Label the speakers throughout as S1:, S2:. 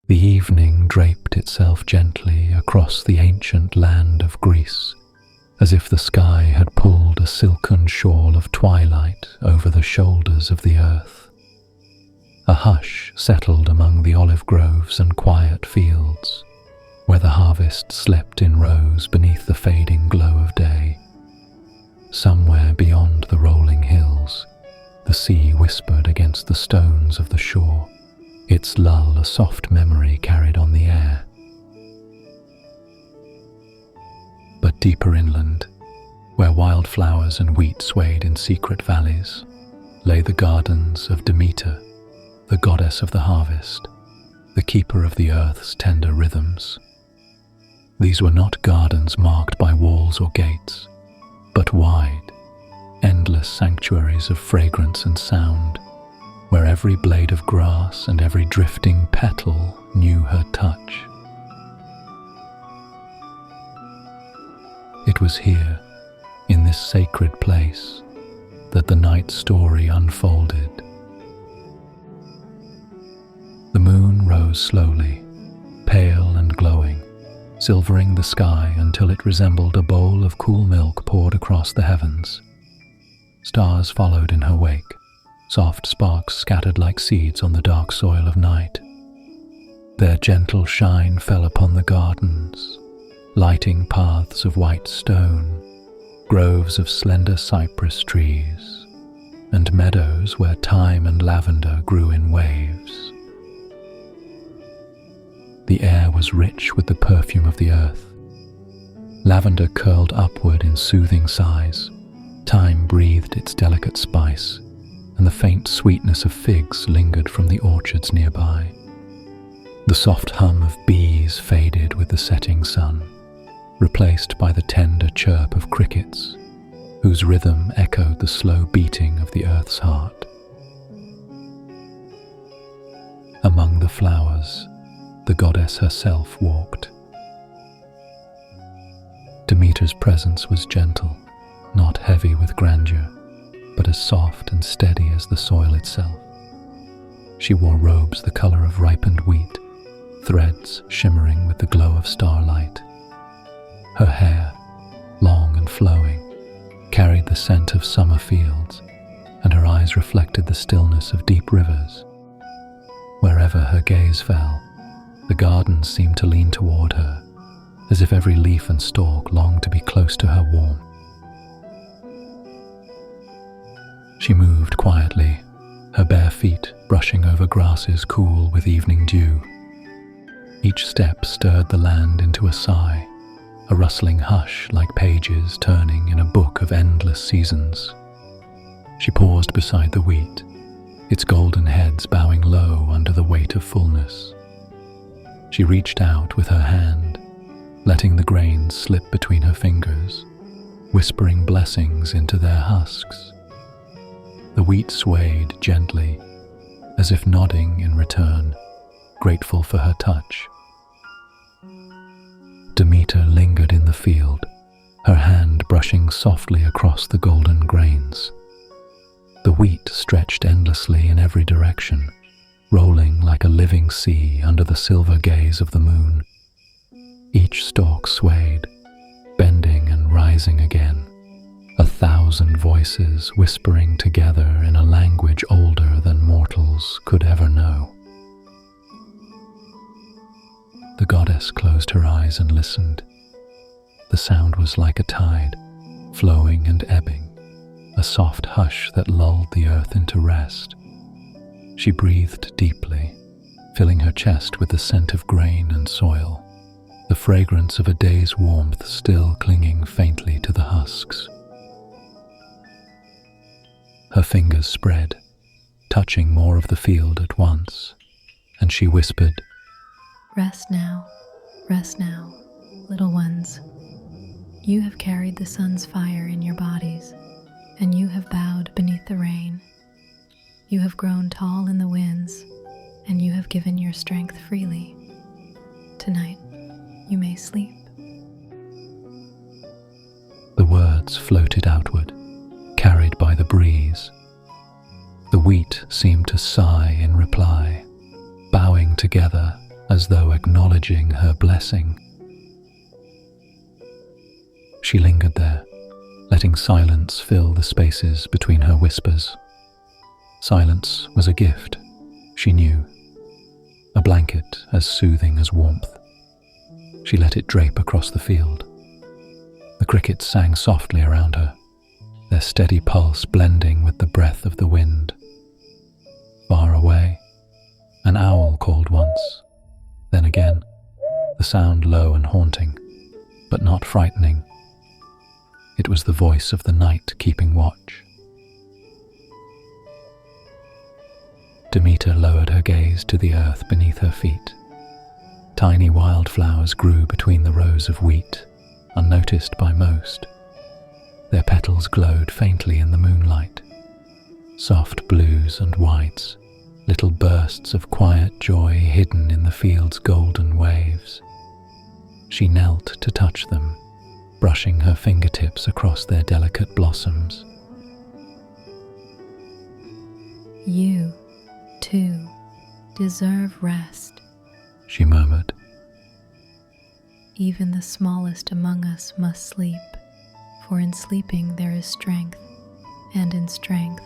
S1: The evening draped itself gently across the ancient land of Greece, as if the sky had pulled a silken shawl of twilight over the shoulders of the earth. A hush settled among the olive groves and quiet fields, where the harvest slept in rows beneath the fading glow of day. Somewhere beyond the rolling hills, the sea whispered against the stones of the shore, its lull a soft memory carried on the air. But deeper inland, where wildflowers and wheat swayed in secret valleys, lay the gardens of Demeter, the goddess of the harvest, the keeper of the earth's tender rhythms. These were not gardens marked by walls or gates, but wide, endless sanctuaries of fragrance and sound, where every blade of grass and every drifting petal knew her touch. It was here, in this sacred place, that the night story unfolded. The moon rose slowly, pale and glowing, silvering the sky until it resembled a bowl of cool milk poured across the heavens. Stars followed in her wake, soft sparks scattered like seeds on the dark soil of night. Their gentle shine fell upon the gardens, lighting paths of white stone, groves of slender cypress trees, and meadows where thyme and lavender grew in waves. The air was rich with the perfume of the earth. Lavender curled upward in soothing sighs, thyme breathed its delicate spice, and the faint sweetness of figs lingered from the orchards nearby. The soft hum of bees faded with the setting sun, replaced by the tender chirp of crickets, whose rhythm echoed the slow beating of the earth's heart. Among the flowers, the goddess herself walked. Demeter's presence was gentle, not heavy with grandeur, but as soft and steady as the soil itself. She wore robes the color of ripened wheat, threads shimmering with the glow of starlight. Her hair, long and flowing, carried the scent of summer fields, and her eyes reflected the stillness of deep rivers. Wherever her gaze fell, the gardens seemed to lean toward her, as if every leaf and stalk longed to be close to her warmth. She moved quietly, her bare feet brushing over grasses cool with evening dew. Each step stirred the land into a sigh, a rustling hush like pages turning in a book of endless seasons. She paused beside the wheat, its golden heads bowing low under the weight of fullness. She reached out with her hand, letting the grains slip between her fingers, whispering blessings into their husks. The wheat swayed gently, as if nodding in return, grateful for her touch. Demeter lingered in the field, her hand brushing softly across the golden grains. The wheat stretched endlessly in every direction, rolling like a living sea under the silver gaze of the moon. Each stalk swayed, bending and rising again, 1,000 voices whispering together in a language older than mortals could ever know. The goddess closed her eyes and listened. The sound was like a tide, flowing and ebbing, a soft hush that lulled the earth into rest. She breathed deeply, filling her chest with the scent of grain and soil, the fragrance of a day's warmth still clinging faintly to the husks. Her fingers spread, touching more of the field at once, and she whispered,
S2: rest now, little ones. You have carried the sun's fire in your bodies, and you have bowed beneath the rain. You have grown tall in the winds, and you have given your strength freely. Tonight, you may sleep.
S1: The words floated outward, carried by the breeze. The wheat seemed to sigh in reply, bowing together as though acknowledging her blessing. She lingered there, letting silence fill the spaces between her whispers. Silence was a gift, she knew, a blanket as soothing as warmth. She let it drape across the field. The crickets sang softly around her, their steady pulse blending with the breath of the wind. Far away, an owl called once, then again, the sound low and haunting, but not frightening. It was the voice of the night keeping watch. Demeter lowered her gaze to the earth beneath her feet. Tiny wildflowers grew between the rows of wheat, unnoticed by most. Their petals glowed faintly in the moonlight. Soft blues and whites, little bursts of quiet joy hidden in the field's golden waves. She knelt to touch them, brushing her fingertips across their delicate blossoms.
S2: You, too, deserve rest.
S1: She murmured.
S2: Even the smallest among us must sleep, for in sleeping there is strength, and in strength,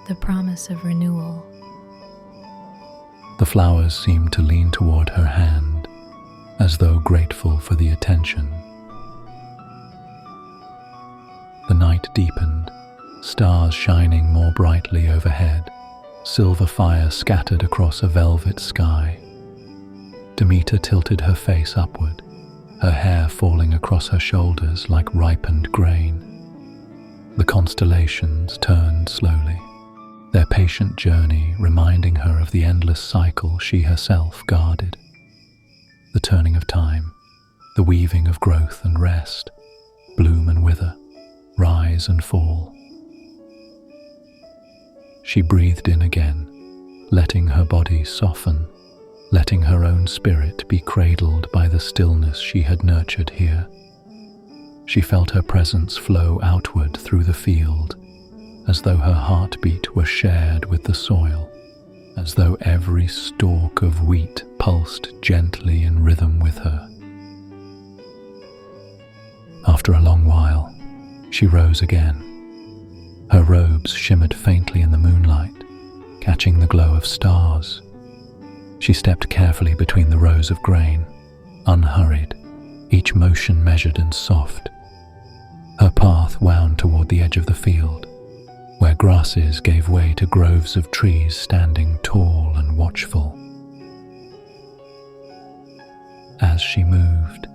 S2: the promise of renewal.
S1: The flowers seemed to lean toward her hand, as though grateful for the attention. The night deepened, stars shining more brightly overhead, silver fire scattered across a velvet sky. Demeter tilted her face upward, her hair falling across her shoulders like ripened grain. The constellations turned slowly, their patient journey reminding her of the endless cycle she herself guarded. The turning of time, the weaving of growth and rest, bloom and wither, rise and fall. She breathed in again, letting her body soften, letting her own spirit be cradled by the stillness she had nurtured here. She felt her presence flow outward through the field, as though her heartbeat were shared with the soil, as though every stalk of wheat pulsed gently in rhythm with her. After a long while, she rose again. Her robes shimmered faintly in the moonlight, catching the glow of stars. She stepped carefully between the rows of grain, unhurried, each motion measured and soft. Her path wound toward the edge of the field, where grasses gave way to groves of trees standing tall and watchful. As she moved,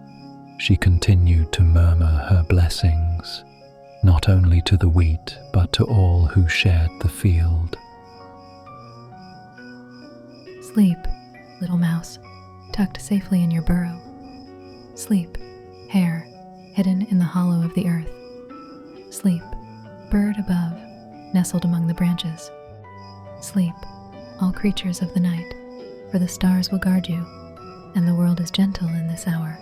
S1: she continued to murmur her blessings, not only to the wheat but to all who shared the field.
S2: Sleep, little mouse, tucked safely in your burrow. Sleep, hare, hidden in the hollow of the earth. Sleep, bird above, nestled among the branches. Sleep, all creatures of the night, for the stars will guard you, and the world is gentle in this hour.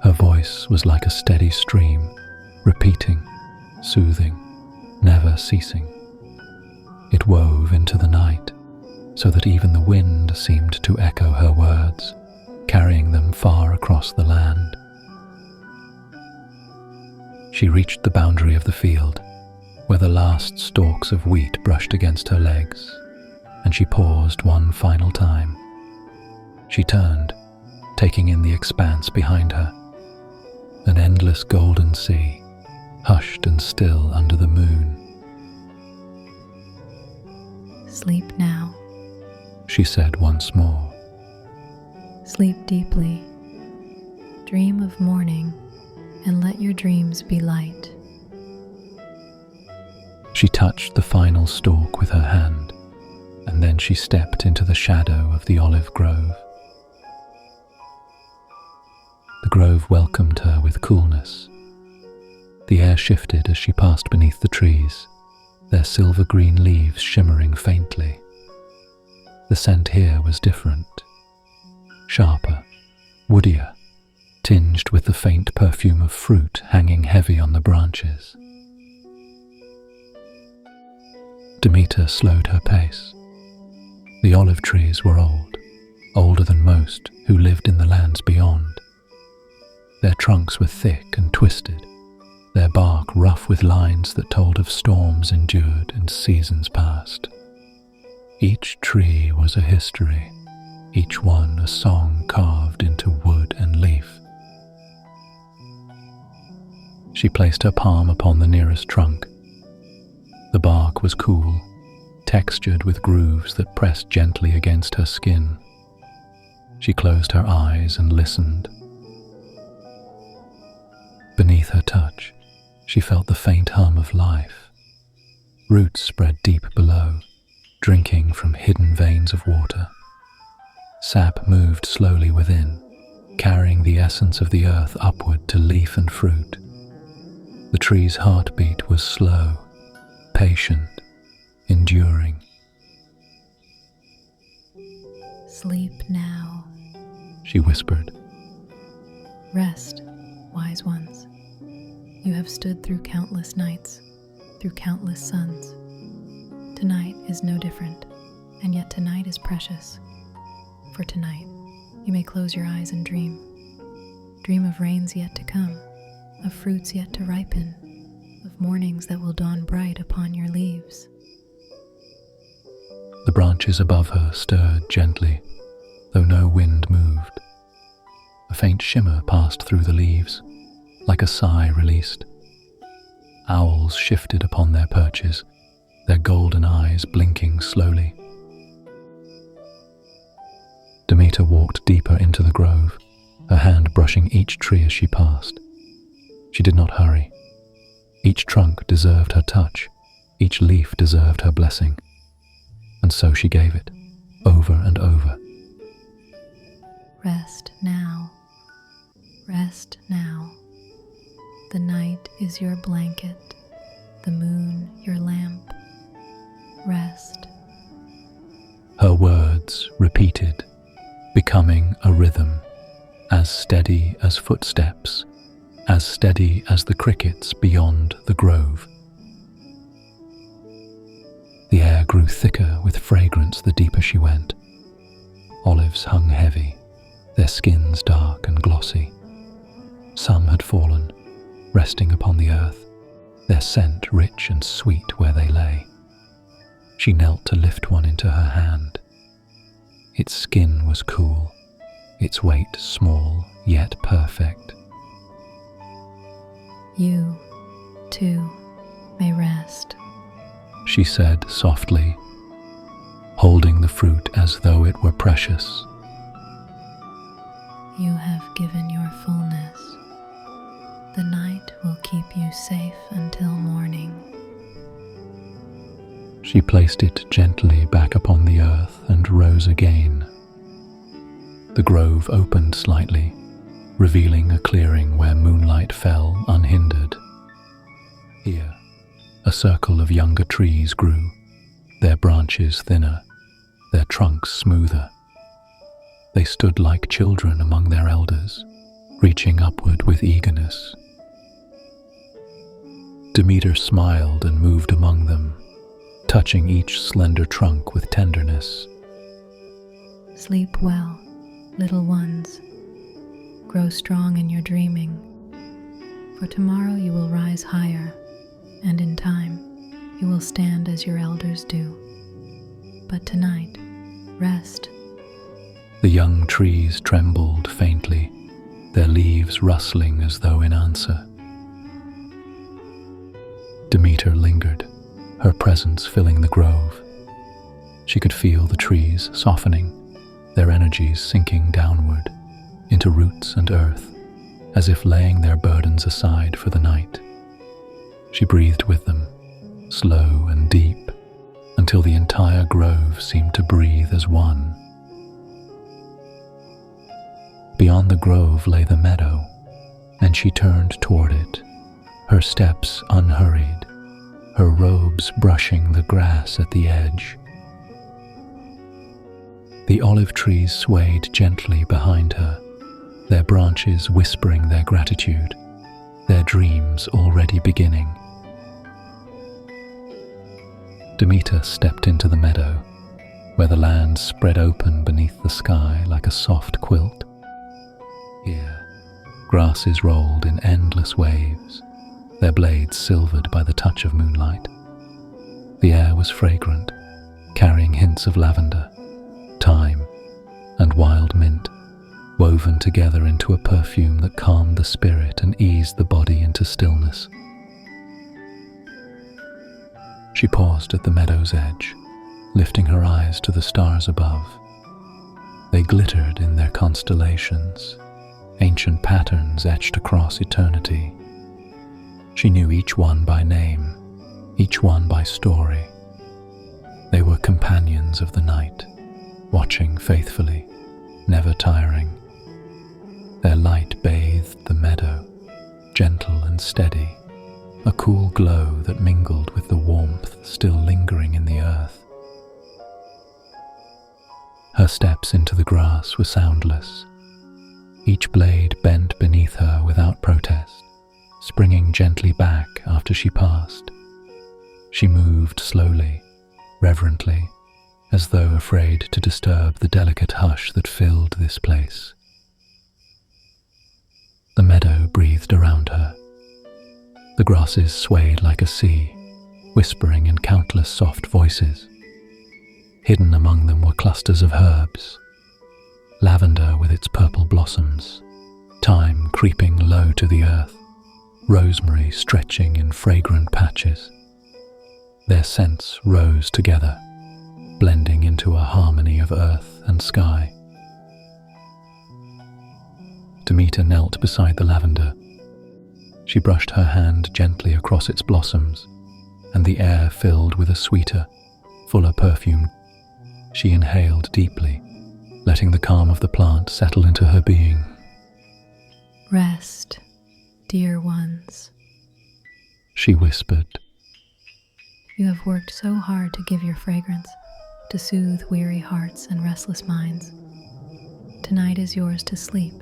S1: Her voice was like a steady stream, repeating, soothing, never ceasing. It wove into the night, so that even the wind seemed to echo her words, carrying them far across the land. She reached the boundary of the field, where the last stalks of wheat brushed against her legs, and she paused one final time. She turned, taking in the expanse behind her, an endless golden sea, hushed and still under the moon.
S2: Sleep now,
S1: she said once more.
S2: sleep deeply. Dream of morning, and let your dreams be light.
S1: She touched the final stalk with her hand, and then she stepped into the shadow of the olive grove. The grove welcomed her with coolness. The air shifted as she passed beneath the trees, their silver-green leaves shimmering faintly. The scent here was different, sharper, woodier, tinged with the faint perfume of fruit hanging heavy on the branches. Demeter slowed her pace. The olive trees were old, older than most who lived in the lands beyond. Their trunks were thick and twisted, their bark rough with lines that told of storms endured and seasons past. Each tree was a history, each one a song carved into wood and leaf. She placed her palm upon the nearest trunk. The bark was cool, textured with grooves that pressed gently against her skin. She closed her eyes and listened. Beneath her touch, she felt the faint hum of life. Roots spread deep below, drinking from hidden veins of water. Sap moved slowly within, carrying the essence of the earth upward to leaf and fruit. The tree's heartbeat was slow, patient, enduring.
S2: Sleep now.
S1: She whispered.
S2: Rest, wise ones. You have stood through countless nights, through countless suns. Tonight is no different, and yet tonight is precious. For tonight, you may close your eyes and dream. Dream of rains yet to come, of fruits yet to ripen, of mornings that will dawn bright upon your leaves.
S1: The branches above her stirred gently, though no wind moved. A faint shimmer passed through the leaves, like a sigh released. Owls shifted upon their perches, their golden eyes blinking slowly. Demeter walked deeper into the grove, her hand brushing each tree as she passed. She did not hurry. Each trunk deserved her touch, each leaf deserved her blessing, and so she gave it, over and over.
S2: Rest now. Rest now. The night is your blanket, the moon your lamp. Rest.
S1: Her words repeated, becoming a rhythm, as steady as footsteps, as steady as the crickets beyond the grove. The air grew thicker with fragrance the deeper she went. Olives hung heavy, their skins dark and glossy. Some had fallen, resting upon the earth, their scent rich and sweet where they lay. She knelt to lift one into her hand. Its skin was cool, its weight small yet perfect.
S2: You, too, may rest,
S1: she said softly, holding the fruit as though it were precious.
S2: You have given your fullness. The night will keep you safe until morning.
S1: She placed it gently back upon the earth and rose again. The grove opened slightly, revealing a clearing where moonlight fell unhindered. Here, a circle of younger trees grew, their branches thinner, their trunks smoother. They stood like children among their elders, reaching upward with eagerness. Demeter smiled and moved among them, touching each slender trunk with tenderness.
S2: Sleep well, little ones. Grow strong in your dreaming, for tomorrow you will rise higher, and in time you will stand as your elders do. But tonight, rest.
S1: The young trees trembled faintly, their leaves rustling as though in answer. Demeter lingered, her presence filling the grove. She could feel the trees softening, their energies sinking downward, into roots and earth, as if laying their burdens aside for the night. She breathed with them, slow and deep, until the entire grove seemed to breathe as one. Beyond the grove lay the meadow, and she turned toward it, her steps unhurried, her robes brushing the grass at the edge. The olive trees swayed gently behind her, their branches whispering their gratitude, their dreams already beginning. Demeter stepped into the meadow, where the land spread open beneath the sky like a soft quilt. Here, grasses rolled in endless waves, their blades silvered by the touch of moonlight. The air was fragrant, carrying hints of lavender, thyme, and wild mint, woven together into a perfume that calmed the spirit and eased the body into stillness. She paused at the meadow's edge, lifting her eyes to the stars above. They glittered in their constellations, ancient patterns etched across eternity. She knew each one by name, each one by story. They were companions of the night, watching faithfully, never tiring. Their light bathed the meadow, gentle and steady, a cool glow that mingled with the warmth still lingering in the earth. Her steps into the grass were soundless. Each blade bent beneath her without protest, springing gently back after she passed. She moved slowly, reverently, as though afraid to disturb the delicate hush that filled this place. The meadow breathed around her. The grasses swayed like a sea, whispering in countless soft voices. Hidden among them were clusters of herbs, lavender with its purple blossoms, thyme creeping low to the earth, rosemary stretching in fragrant patches. Their scents rose together, blending into a harmony of earth and sky. Demeter knelt beside the lavender. She brushed her hand gently across its blossoms, and the air filled with a sweeter, fuller perfume. She inhaled deeply, letting the calm of the plant settle into her being.
S2: Rest, dear ones,
S1: she whispered.
S2: You have worked so hard to give your fragrance, to soothe weary hearts and restless minds. Tonight is yours to sleep.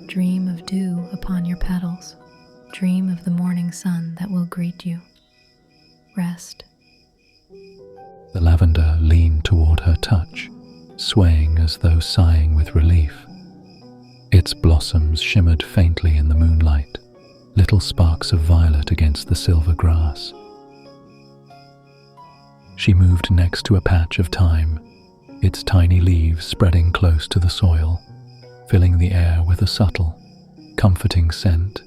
S2: Dream of dew upon your petals. Dream of the morning sun that will greet you. Rest.
S1: The lavender leaned toward her touch, swaying as though sighing with relief. Its blossoms shimmered faintly in the moonlight, little sparks of violet against the silver grass. She moved next to a patch of thyme, its tiny leaves spreading close to the soil, filling the air with a subtle, comforting scent.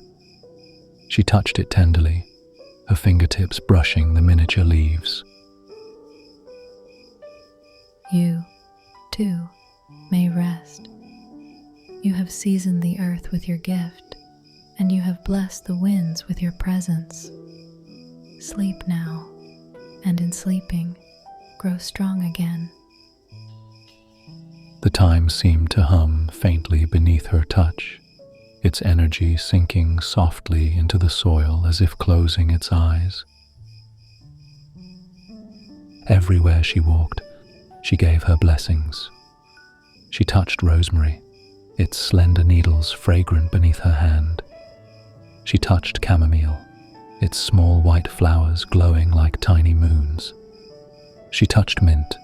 S1: She touched it tenderly, her fingertips brushing the miniature leaves.
S2: You, too, may rest. You have seasoned the earth with your gift, and you have blessed the winds with your presence. Sleep now, and in sleeping, grow strong again.
S1: The thyme seemed to hum faintly beneath her touch, its energy sinking softly into the soil as if closing its eyes. Everywhere she walked, she gave her blessings. She touched rosemary, its slender needles fragrant beneath her hand. She touched chamomile, its small white flowers glowing like tiny moons. She touched mint,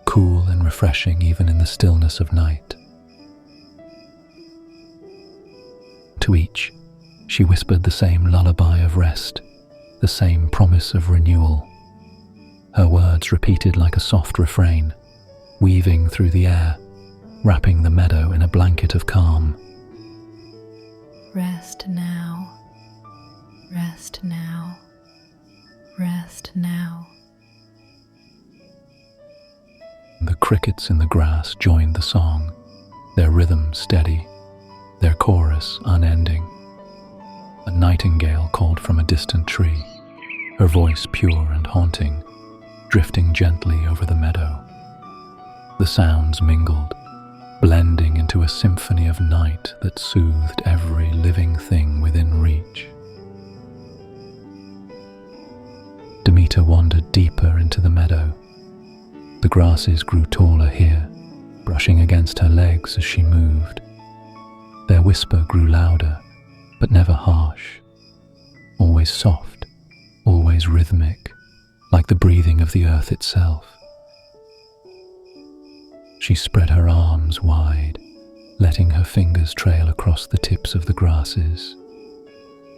S1: cool and refreshing even in the stillness of night. To each, she whispered the same lullaby of rest, the same promise of renewal. Her words repeated like a soft refrain, weaving through the air, wrapping the meadow in a blanket of calm.
S2: Rest now, rest now, rest now.
S1: The crickets in the grass joined the song, their rhythm steady, their chorus unending. A nightingale called from a distant tree, her voice pure and haunting, drifting gently over the meadow. The sounds mingled, blending into a symphony of night that soothed every living thing within reach. Demeter wandered deeper into the meadow. The grasses grew taller here, brushing against her legs as she moved. Their whisper grew louder, but never harsh. Always soft, always rhythmic, like the breathing of the earth itself. She spread her arms wide, letting her fingers trail across the tips of the grasses.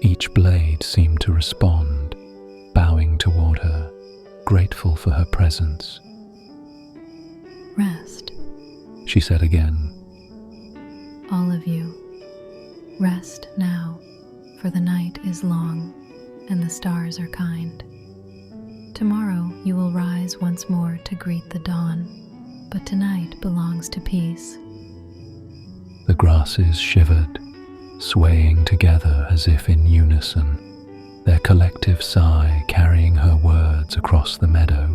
S1: Each blade seemed to respond, bowing toward her, grateful for her presence.
S2: Rest,
S1: She said again.
S2: all of you. Rest now, for the night is long and the stars are kind. Tomorrow you will rise once more to greet the dawn, but tonight belongs to peace.
S1: The grasses shivered, swaying together as if in unison, their collective sigh carrying her words across the meadow.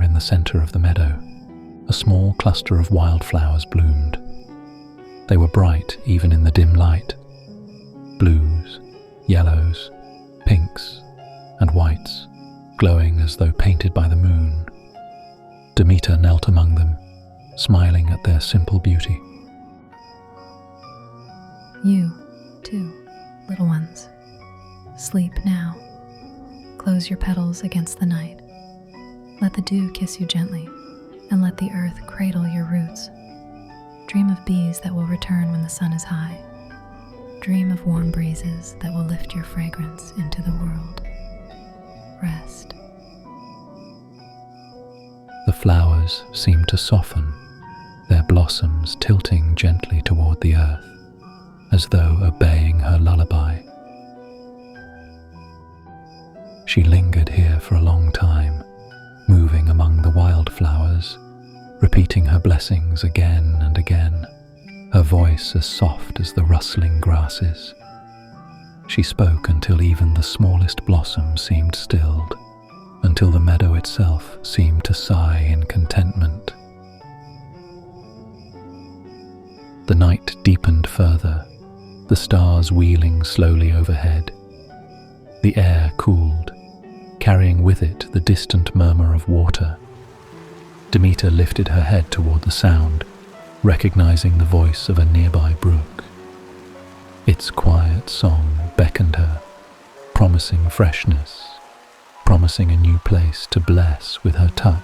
S1: In the center of the meadow, a small cluster of wildflowers bloomed. They were bright even in the dim light. Blues, yellows, pinks, and whites, glowing as though painted by the moon. Demeter knelt among them, smiling at their simple beauty.
S2: You, too, little ones, sleep now. Close your petals against the night. Let the dew kiss you gently, and let the earth cradle your roots. Dream of bees that will return when the sun is high. Dream of warm breezes that will lift your fragrance into the world. Rest.
S1: The flowers seemed to soften, their blossoms tilting gently toward the earth, as though obeying her lullaby. She lingered here for a long time, moving among the wildflowers, repeating her blessings again and again, her voice as soft as the rustling grasses. She spoke until even the smallest blossom seemed stilled, until the meadow itself seemed to sigh in contentment. The night deepened further, the stars wheeling slowly overhead. The air cooled, carrying with it the distant murmur of water. Demeter lifted her head toward the sound, recognizing the voice of a nearby brook. Its quiet song beckoned her, promising freshness, promising a new place to bless with her touch.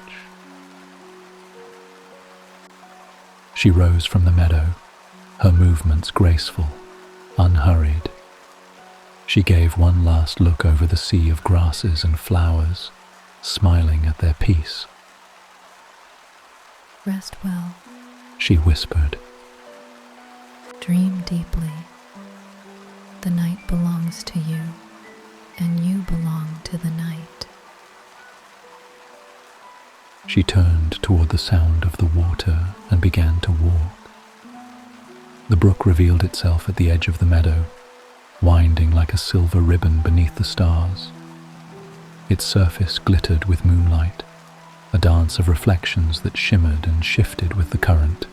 S1: She rose from the meadow, her movements graceful, unhurried. She gave one last look over the sea of grasses and flowers, smiling at their peace.
S2: Rest well.
S1: She whispered.
S2: Dream deeply. The night belongs to you, and you belong to the night.
S1: She turned toward the sound of the water and began to walk. The brook revealed itself at the edge of the meadow, winding like a silver ribbon beneath the stars. Its surface glittered with moonlight, a dance of reflections that shimmered and shifted with the current.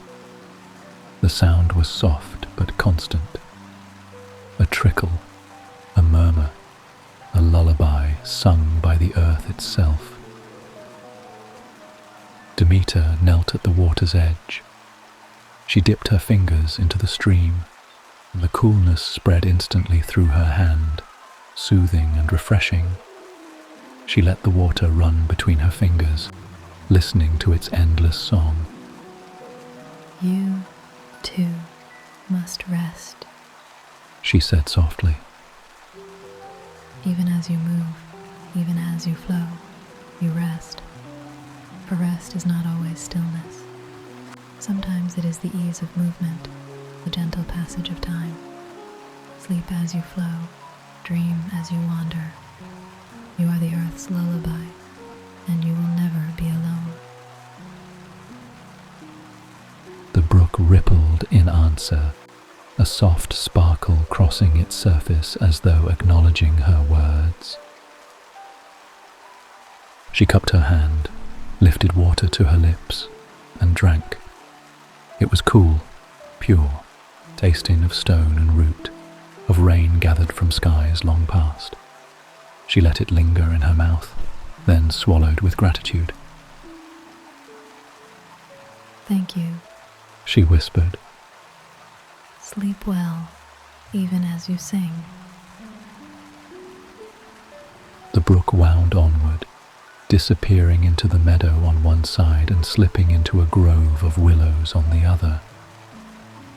S1: The sound was soft but constant. A trickle, a murmur, a lullaby sung by the earth itself. Demeter knelt at the water's edge. She dipped her fingers into the stream, and the coolness spread instantly through her hand, soothing and refreshing. She let the water run between her fingers, listening to its endless song.
S2: You, too, must rest.
S1: She said softly.
S2: Even as you move, even as you flow, you rest. For rest is not always stillness. Sometimes it is the ease of movement, the gentle passage of time. Sleep as you flow, dream as you wander. You are the earth's lullaby, and you will never be alone.
S1: The brook rippled in answer, a soft sparkle crossing its surface as though acknowledging her words. She cupped her hand, lifted water to her lips, and drank. It was cool, pure, tasting of stone and root, of rain gathered from skies long past. She let it linger in her mouth, then swallowed with gratitude.
S2: Thank you.
S1: She whispered.
S2: Sleep well, even as you sing.
S1: The brook wound onward, disappearing into the meadow on one side and slipping into a grove of willows on the other.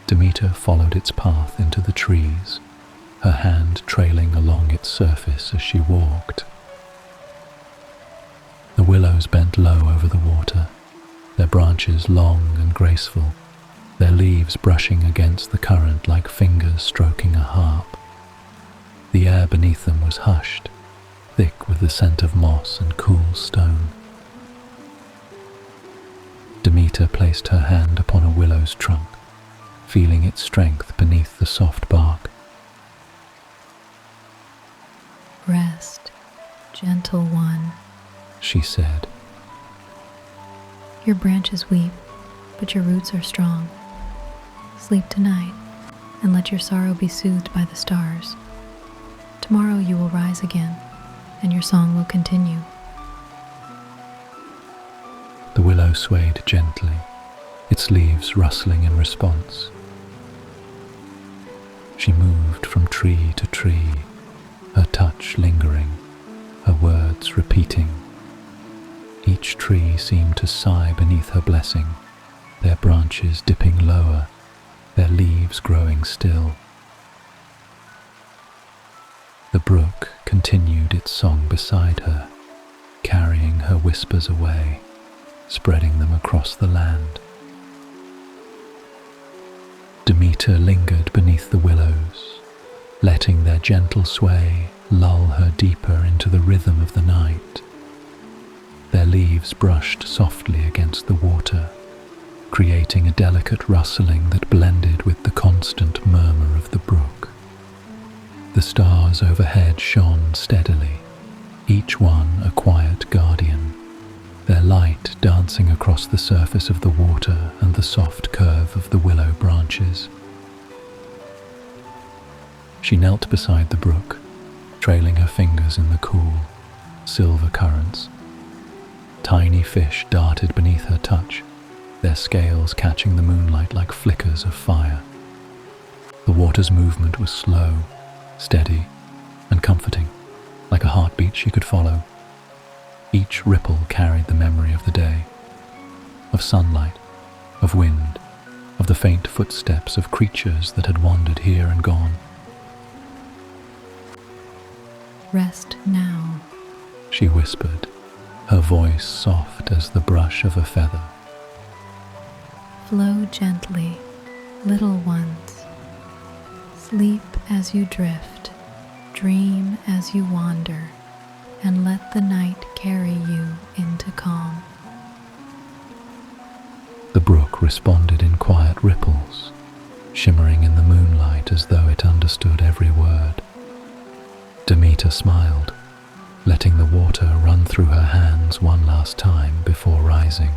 S1: Demeter followed its path into the trees, her hand trailing along its surface as she walked. The willows bent low over the water, their branches long and graceful, their leaves brushing against the current like fingers stroking a harp. The air beneath them was hushed, thick with the scent of moss and cool stone. Demeter placed her hand upon a willow's trunk, feeling its strength beneath the soft bark.
S2: "Rest, gentle one,"
S1: she said.
S2: "Your branches weep, but your roots are strong. Sleep tonight, and let your sorrow be soothed by the stars. Tomorrow you will rise again, and your song will continue."
S1: The willow swayed gently, its leaves rustling in response. She moved from tree to tree, her touch lingering, her words repeating. Each tree seemed to sigh beneath her blessing, their branches dipping lower, their leaves growing still. The brook continued its song beside her, carrying her whispers away, spreading them across the land. Demeter lingered beneath the willows, letting their gentle sway lull her deeper into the rhythm of the night. Their leaves brushed softly against the water, creating a delicate rustling that blended with the constant murmur of the brook. The stars overhead shone steadily, each one a quiet guardian, their light dancing across the surface of the water and the soft curve of the willow branches. She knelt beside the brook, trailing her fingers in the cool, silver currents. Tiny fish darted beneath her touch, their scales catching the moonlight like flickers of fire. The water's movement was slow, steady, and comforting, like a heartbeat she could follow. Each ripple carried the memory of the day, of sunlight, of wind, of the faint footsteps of creatures that had wandered here and gone.
S2: "Rest now,"
S1: she whispered, her voice soft as the brush of a feather.
S2: "Flow gently, little ones. Sleep as you drift, dream as you wander, and let the night carry you into calm."
S1: The brook responded in quiet ripples, shimmering in the moonlight as though it understood every word. Demeter smiled, letting the water run through her hands one last time before rising.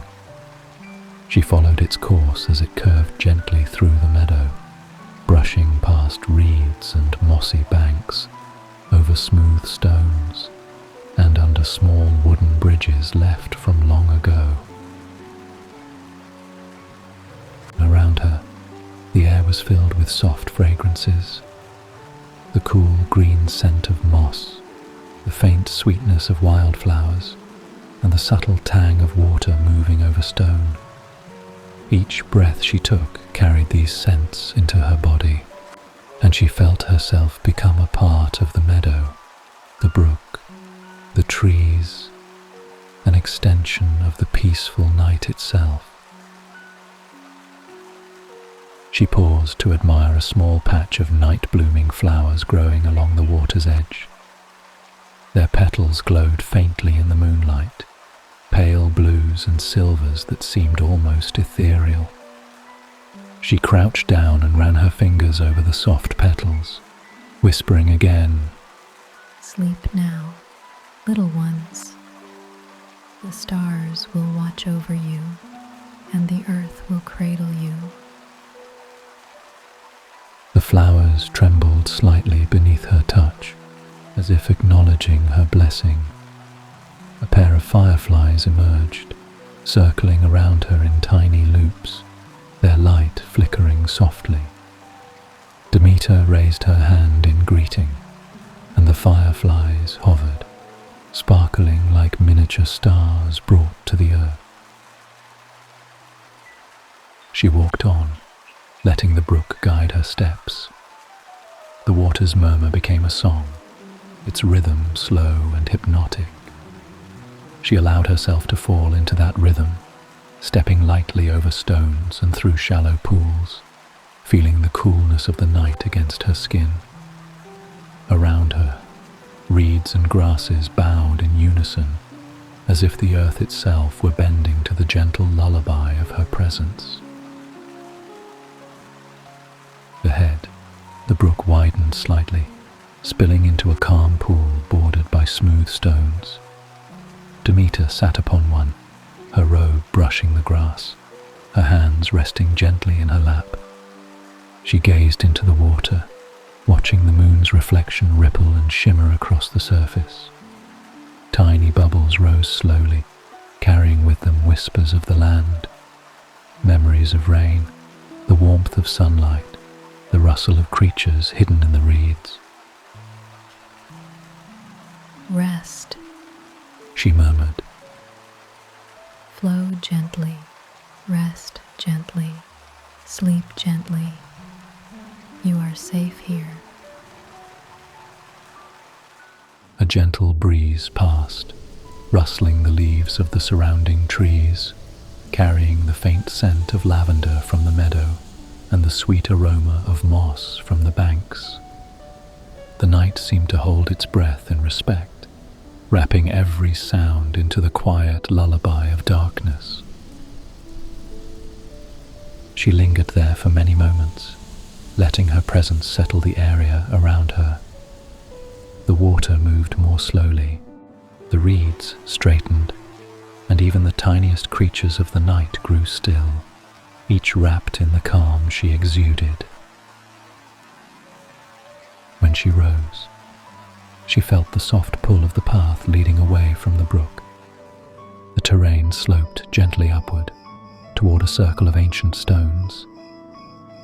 S1: She followed its course as it curved gently through the meadow, brushing past reeds and mossy banks, over smooth stones, and under small wooden bridges left from long ago. Around her, the air was filled with soft fragrances, the cool green scent of moss, the faint sweetness of wildflowers, and the subtle tang of water moving over stone. Each breath she took carried these scents into her body, and she felt herself become a part of the meadow, the brook, the trees, an extension of the peaceful night itself. She paused to admire a small patch of night-blooming flowers growing along the water's edge. Their petals glowed faintly in the moonlight, pale blues and silvers that seemed almost ethereal. She crouched down and ran her fingers over the soft petals, whispering again,
S2: "Sleep now, little ones. The stars will watch over you, and the earth will cradle you."
S1: The flowers trembled slightly beneath her touch, as if acknowledging her blessing. A pair of fireflies emerged, circling around her in tiny loops, their light flickering softly. Demeter raised her hand in greeting, and the fireflies hovered, sparkling like miniature stars brought to the earth. She walked on, letting the brook guide her steps. The water's murmur became a song, its rhythm slow and hypnotic. She allowed herself to fall into that rhythm, stepping lightly over stones and through shallow pools, feeling the coolness of the night against her skin. Around her, reeds and grasses bowed in unison, as if the earth itself were bending to the gentle lullaby of her presence. Ahead, the brook widened slightly, spilling into a calm pool bordered by smooth stones. Demeter sat upon one, her robe brushing the grass, her hands resting gently in her lap. She gazed into the water, watching the moon's reflection ripple and shimmer across the surface. Tiny bubbles rose slowly, carrying with them whispers of the land, memories of rain, the warmth of sunlight, the rustle of creatures hidden in the reeds.
S2: Rest,
S1: she murmured.
S2: Flow gently, rest gently, sleep gently. You are safe here.
S1: A gentle breeze passed, rustling the leaves of the surrounding trees, carrying the faint scent of lavender from the meadow and the sweet aroma of moss from the banks. The night seemed to hold its breath in respect, wrapping every sound into the quiet lullaby of darkness. She lingered there for many moments, letting her presence settle the area around her. The water moved more slowly, the reeds straightened, and even the tiniest creatures of the night grew still, each wrapped in the calm she exuded. When she rose, she felt the soft pull of the path leading away from the brook. The terrain sloped gently upward, toward a circle of ancient stones.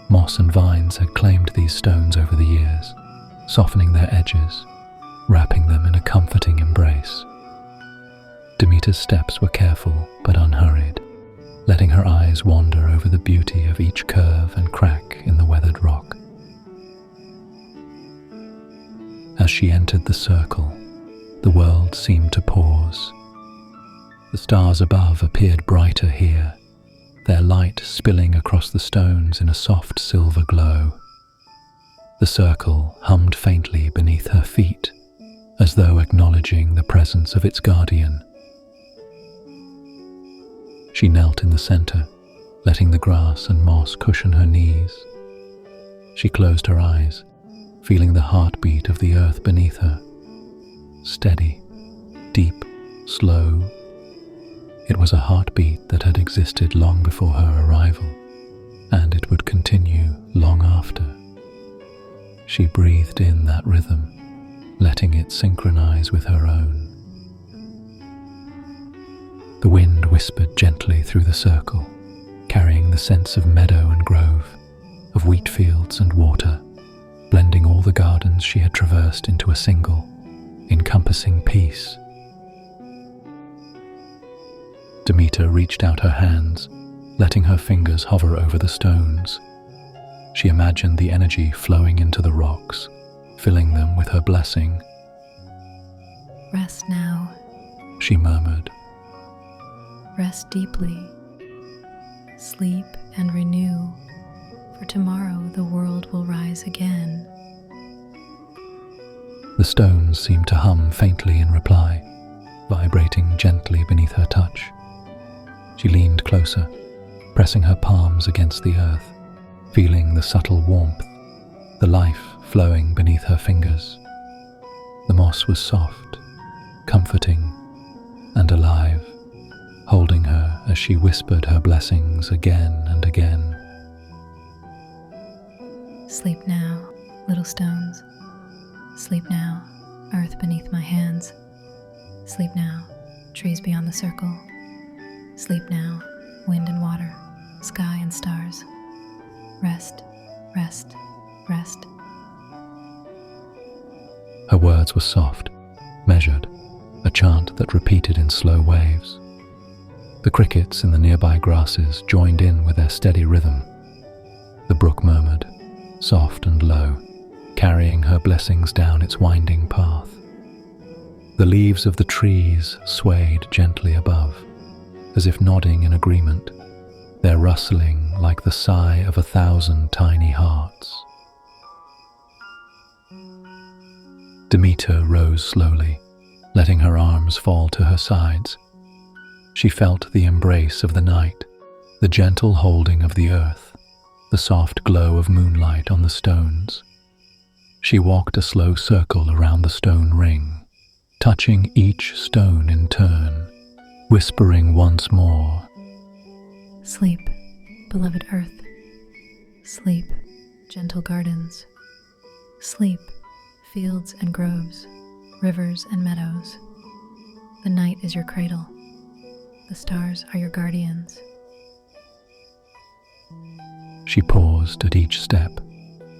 S1: Moss and vines had claimed these stones over the years, softening their edges, wrapping them in a comforting embrace. Demeter's steps were careful but unhurried, letting her eyes wander over the beauty of each curve and crack in the weathered rock. As she entered the circle, the world seemed to pause. The stars above appeared brighter here, their light spilling across the stones in a soft silver glow. The circle hummed faintly beneath her feet, as though acknowledging the presence of its guardian. She knelt in the center, letting the grass and moss cushion her knees. She closed her eyes, feeling the heartbeat of the earth beneath her. Steady, deep, slow. It was a heartbeat that had existed long before her arrival, and it would continue long after. She breathed in that rhythm, letting it synchronize with her own. The wind whispered gently through the circle, carrying the scents of meadow and grove, of wheat fields and water, blending all the gardens she had traversed into a single, encompassing peace. Demeter reached out her hands, letting her fingers hover over the stones. She imagined the energy flowing into the rocks, filling them with her blessing.
S2: Rest now,
S1: she murmured.
S2: Rest deeply. Sleep and renew, for tomorrow the world will rise again.
S1: The stones seemed to hum faintly in reply, vibrating gently beneath her touch. She leaned closer, pressing her palms against the earth, feeling the subtle warmth, the life flowing beneath her fingers. The moss was soft, comforting, and alive, holding her as she whispered her blessings again and again.
S2: Sleep now, little stones. Sleep now, earth beneath my hands. Sleep now, trees beyond the circle. Sleep now, wind and water, sky and stars. Rest, rest, rest.
S1: Her words were soft, measured, a chant that repeated in slow waves. The crickets in the nearby grasses joined in with their steady rhythm. The brook murmured, soft and low, carrying her blessings down its winding path. The leaves of the trees swayed gently above, as if nodding in agreement, their rustling like the sigh of 1,000 tiny hearts. Demeter rose slowly, letting her arms fall to her sides. She felt the embrace of the night, the gentle holding of the earth, the soft glow of moonlight on the stones. She walked a slow circle around the stone ring, touching each stone in turn, whispering once more,
S2: Sleep, beloved earth. Sleep, gentle gardens. Sleep, fields and groves, rivers and meadows. The night is your cradle. The stars are your guardians.
S1: She paused at each step,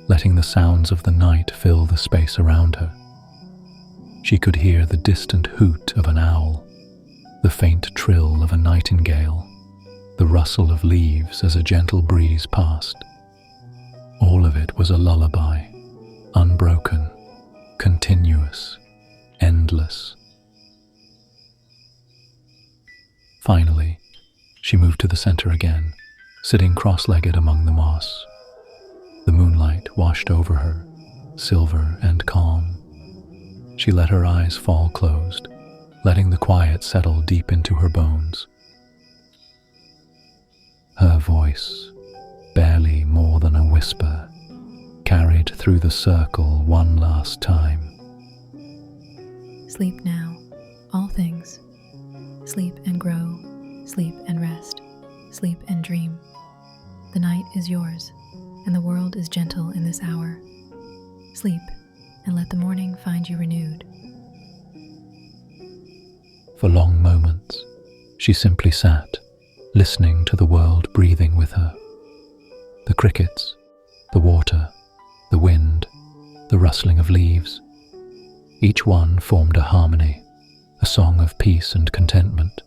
S1: letting the sounds of the night fill the space around her. She could hear the distant hoot of an owl, the faint trill of a nightingale, the rustle of leaves as a gentle breeze passed. All of it was a lullaby, unbroken, continuous, endless. Finally, she moved to the center again, sitting cross-legged among the moss. The moonlight washed over her, silver and calm. She let her eyes fall closed, letting the quiet settle deep into her bones. Her voice, barely more than a whisper, carried through the circle one last time.
S2: Sleep now, all things. Sleep and grow, sleep and rest, sleep and dream. The night is yours, and the world is gentle in this hour. Sleep, and let the morning find you renewed.
S1: For long moments, she simply sat, listening to the world breathing with her. The crickets, the water, the wind, the rustling of leaves. Each one formed a harmony, a song of peace and contentment.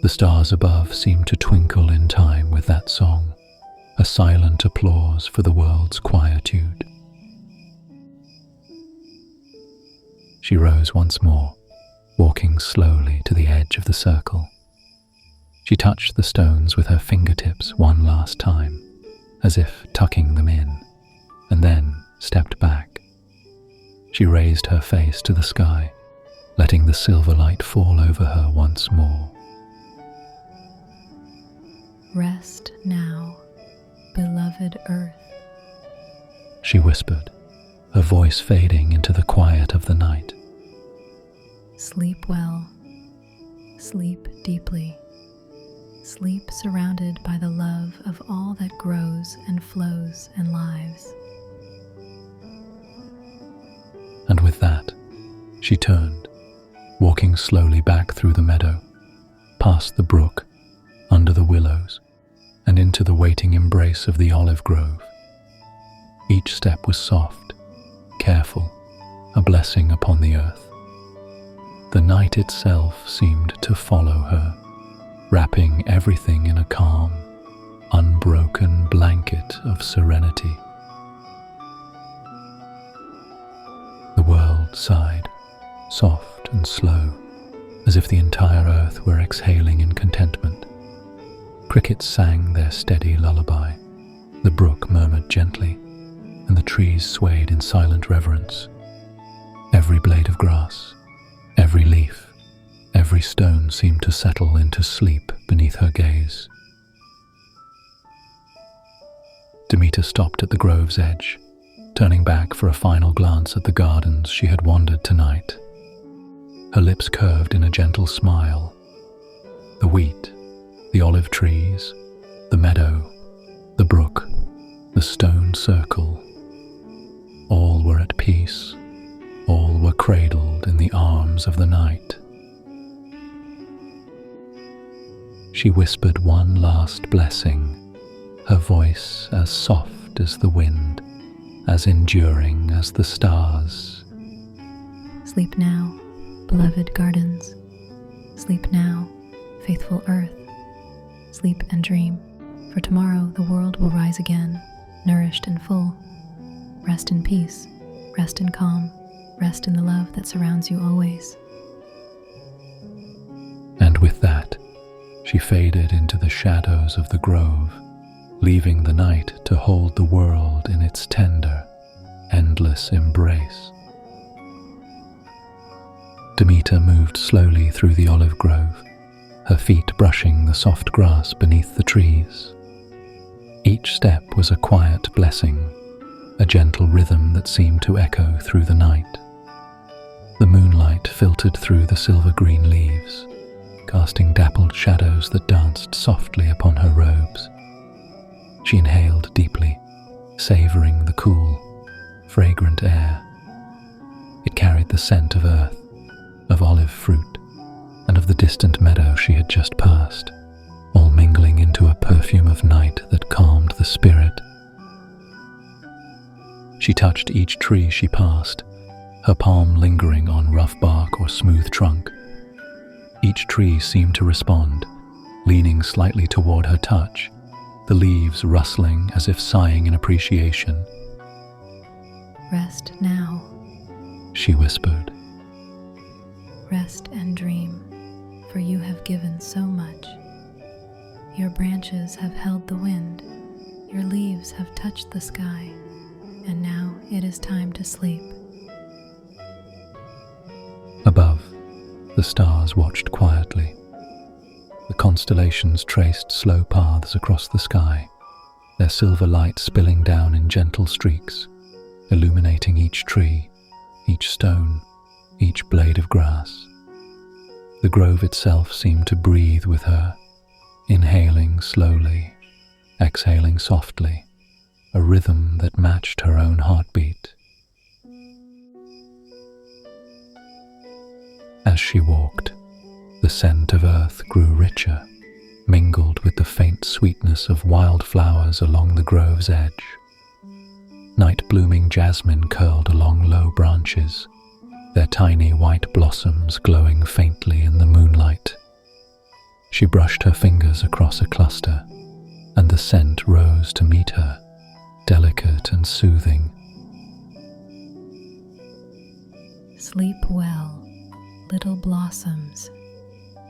S1: The stars above seemed to twinkle in time with that song, a silent applause for the world's quietude. She rose once more, walking slowly to the edge of the circle. She touched the stones with her fingertips one last time, as if tucking them in, and then stepped back. She raised her face to the sky, letting the silver light fall over her once more.
S2: Rest now, beloved earth.
S1: She whispered, her voice fading into the quiet of the night.
S2: Sleep well, sleep deeply, sleep surrounded by the love of all that grows and flows and lives.
S1: And with that, she turned, walking slowly back through the meadow, past the brook, under the willows, and into the waiting embrace of the olive grove. Each step was soft, careful, a blessing upon the earth. The night itself seemed to follow her, wrapping everything in a calm, unbroken blanket of serenity. The world sighed, soft and slow, as if the entire earth were exhaling in contentment. Crickets sang their steady lullaby, the brook murmured gently, and the trees swayed in silent reverence. Every blade of grass, every leaf, every stone seemed to settle into sleep beneath her gaze. Demeter stopped at the grove's edge, turning back for a final glance at the gardens she had wandered tonight. Her lips curved in a gentle smile. The wheat, the olive trees, the meadow, the brook, the stone circle, all were at peace, all were cradled in the arms of the night. She whispered one last blessing, her voice as soft as the wind, as enduring as the stars.
S2: Sleep now, beloved gardens. Sleep now, faithful earth. Sleep and dream, for tomorrow the world will rise again, nourished and full. Rest in peace, rest in calm, rest in the love that surrounds you always.
S1: And with that, she faded into the shadows of the grove, leaving the night to hold the world in its tender, endless embrace. Demeter moved slowly through the olive grove, her feet brushing the soft grass beneath the trees. Each step was a quiet blessing, a gentle rhythm that seemed to echo through the night. The moonlight filtered through the silver-green leaves, casting dappled shadows that danced softly upon her robes. She inhaled deeply, savoring the cool, fragrant air. It carried the scent of earth, of olive fruit, and of the distant meadow she had just passed, all mingling into a perfume of night that calmed the spirit. She touched each tree she passed, her palm lingering on rough bark or smooth trunk. Each tree seemed to respond, leaning slightly toward her touch, the leaves rustling as if sighing in appreciation.
S2: Rest now,
S1: she whispered.
S2: Rest and dream, for you have given so much. Your branches have held the wind, your leaves have touched the sky, and now it is time to sleep.
S1: Above, the stars watched quietly. The constellations traced slow paths across the sky, their silver light spilling down in gentle streaks, illuminating each tree, each stone, each blade of grass. The grove itself seemed to breathe with her, inhaling slowly, exhaling softly, a rhythm that matched her own heartbeat. As she walked, the scent of earth grew richer, mingled with the faint sweetness of wildflowers along the grove's edge. Night-blooming jasmine curled along low branches, their tiny white blossoms glowing faintly in the moonlight. She brushed her fingers across a cluster, and the scent rose to meet her, delicate and soothing.
S2: Sleep well, little blossoms,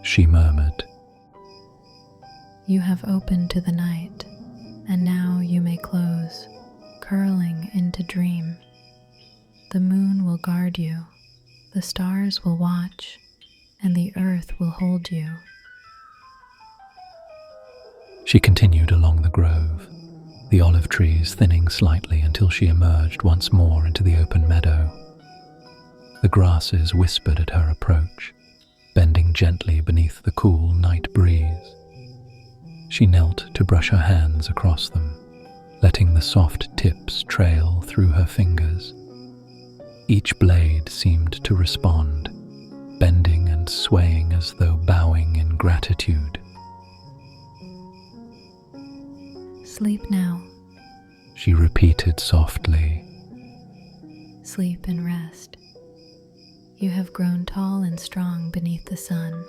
S1: she murmured.
S2: You have opened to the night, and now you may close, curling into dream. The moon will guard you, the stars will watch, and the earth will hold you.
S1: She continued along the grove, the olive trees thinning slightly until she emerged once more into the open meadow. The grasses whispered at her approach, bending gently beneath the cool night breeze. She knelt to brush her hands across them, letting the soft tips trail through her fingers. Each blade seemed to respond, bending and swaying as though bowing in gratitude.
S2: Sleep now,
S1: she repeated softly.
S2: Sleep and rest. You have grown tall and strong beneath the sun,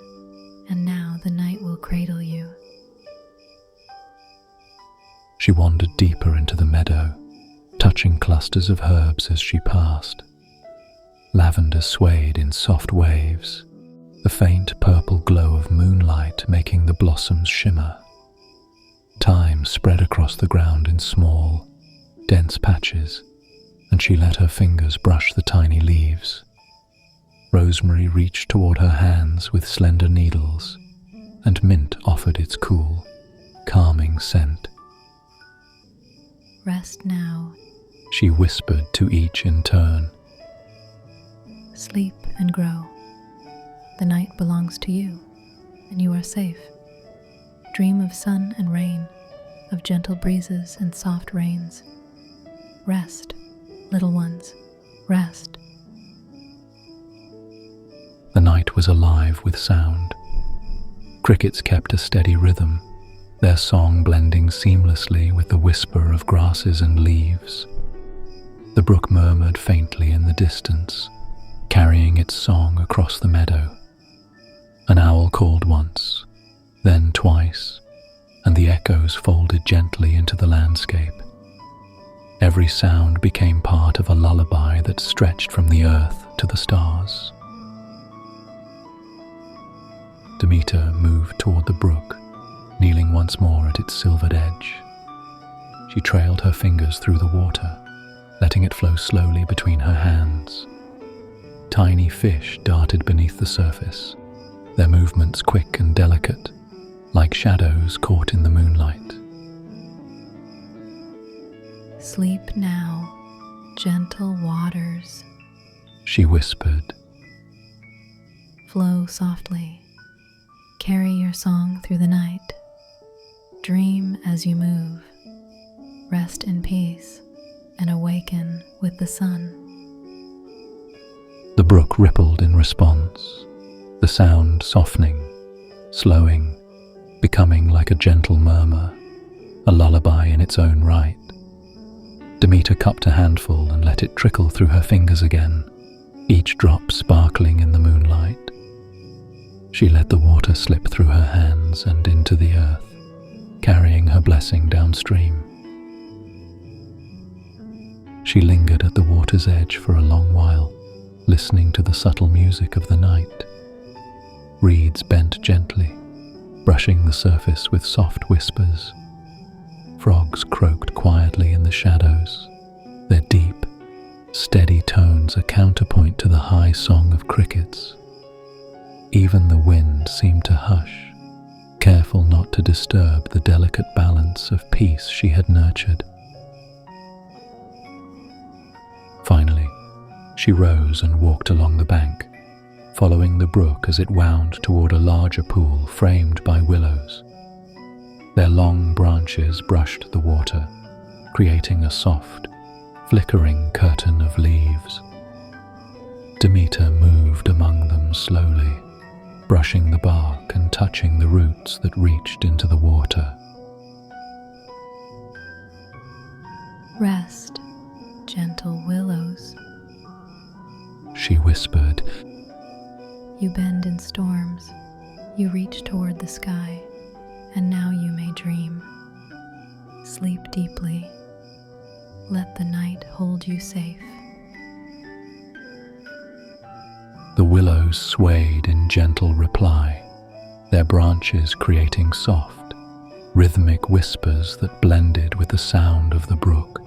S2: and now the night will cradle you.
S1: She wandered deeper into the meadow, touching clusters of herbs as she passed. Lavender swayed in soft waves, the faint purple glow of moonlight making the blossoms shimmer. Thyme spread across the ground in small, dense patches, and she let her fingers brush the tiny leaves. Rosemary reached toward her hands with slender needles, and mint offered its cool, calming scent.
S2: Rest now,
S1: she whispered to each in turn.
S2: Sleep and grow. The night belongs to you, and you are safe. Dream of sun and rain, of gentle breezes and soft rains. Rest, little ones, rest.
S1: The night was alive with sound. Crickets kept a steady rhythm, their song blending seamlessly with the whisper of grasses and leaves. The brook murmured faintly in the distance, carrying its song across the meadow. An owl called once, then twice, and the echoes folded gently into the landscape. Every sound became part of a lullaby that stretched from the earth to the stars. Demeter moved toward the brook, kneeling once more at its silvered edge. She trailed her fingers through the water, letting it flow slowly between her hands. Tiny fish darted beneath the surface, their movements quick and delicate, like shadows caught in the moonlight.
S2: Sleep now, gentle waters.
S1: She whispered.
S2: Flow softly. Carry your song through the night. Dream as you move. Rest in peace and awaken with the sun.
S1: The brook rippled in response, the sound softening, slowing, becoming like a gentle murmur, a lullaby in its own right. Demeter cupped a handful and let it trickle through her fingers again, each drop sparkling in the moonlight. She let the water slip through her hands and into the earth, carrying her blessing downstream. She lingered at the water's edge for a long while, listening to the subtle music of the night. Reeds bent gently, brushing the surface with soft whispers. Frogs croaked quietly in the shadows, their deep, steady tones a counterpoint to the high song of crickets. Even the wind seemed to hush, careful not to disturb the delicate balance of peace she had nurtured. Finally, she rose and walked along the bank, following the brook as it wound toward a larger pool framed by willows. Their long branches brushed the water, creating a soft, flickering curtain of leaves. Demeter moved among them slowly, brushing the bark and touching the roots that reached into the water.
S2: Rest, gentle willows.
S1: She whispered.
S2: You bend in storms, you reach toward the sky, and now you may dream. Sleep deeply. Let the night hold you safe.
S1: The willows swayed in gentle reply, their branches creating soft, rhythmic whispers that blended with the sound of the brook.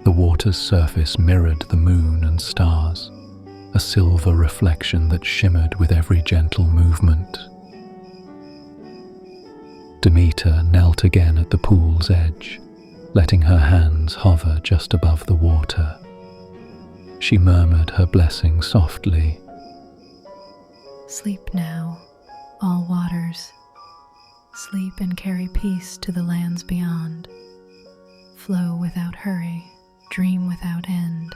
S1: The water's surface mirrored the moon and stars, a silver reflection that shimmered with every gentle movement. Demeter knelt again at the pool's edge, letting her hands hover just above the water. She murmured her blessing softly.
S2: Sleep now, all waters. Sleep and carry peace to the lands beyond. Flow without hurry, dream without end,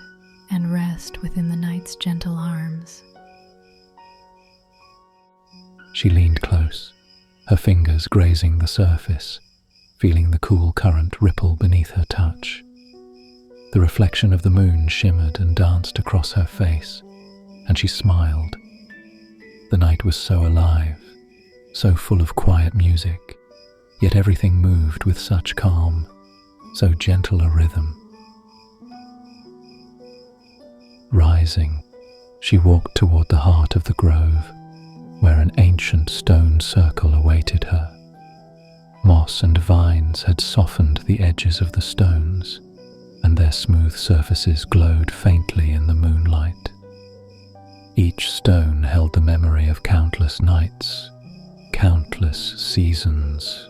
S2: and rest within the night's gentle arms.
S1: She leaned close, her fingers grazing the surface, feeling the cool current ripple beneath her touch. The reflection of the moon shimmered and danced across her face, and she smiled. The night was so alive, so full of quiet music, yet everything moved with such calm, so gentle a rhythm. Rising, she walked toward the heart of the grove, where an ancient stone circle awaited her. Moss and vines had softened the edges of the stones, and their smooth surfaces glowed faintly in the moonlight. Each stone held the memory of countless nights, countless seasons,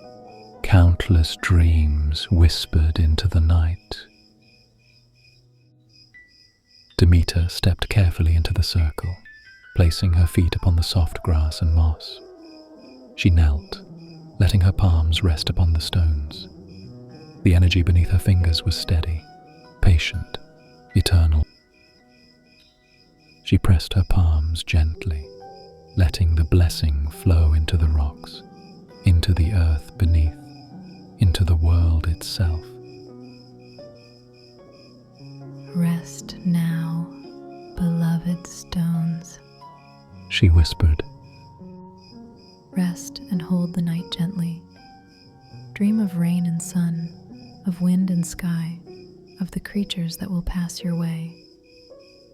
S1: countless dreams whispered into the night. Demeter stepped carefully into the circle, placing her feet upon the soft grass and moss. She knelt, letting her palms rest upon the stones. The energy beneath her fingers was steady, patient, eternal. She pressed her palms gently, letting the blessing flow into the rocks, into the earth beneath, into the world itself.
S2: Rest now, beloved
S1: she whispered.
S2: Rest and hold the night gently. Dream of rain and sun, of wind and sky, of the creatures that will pass your way.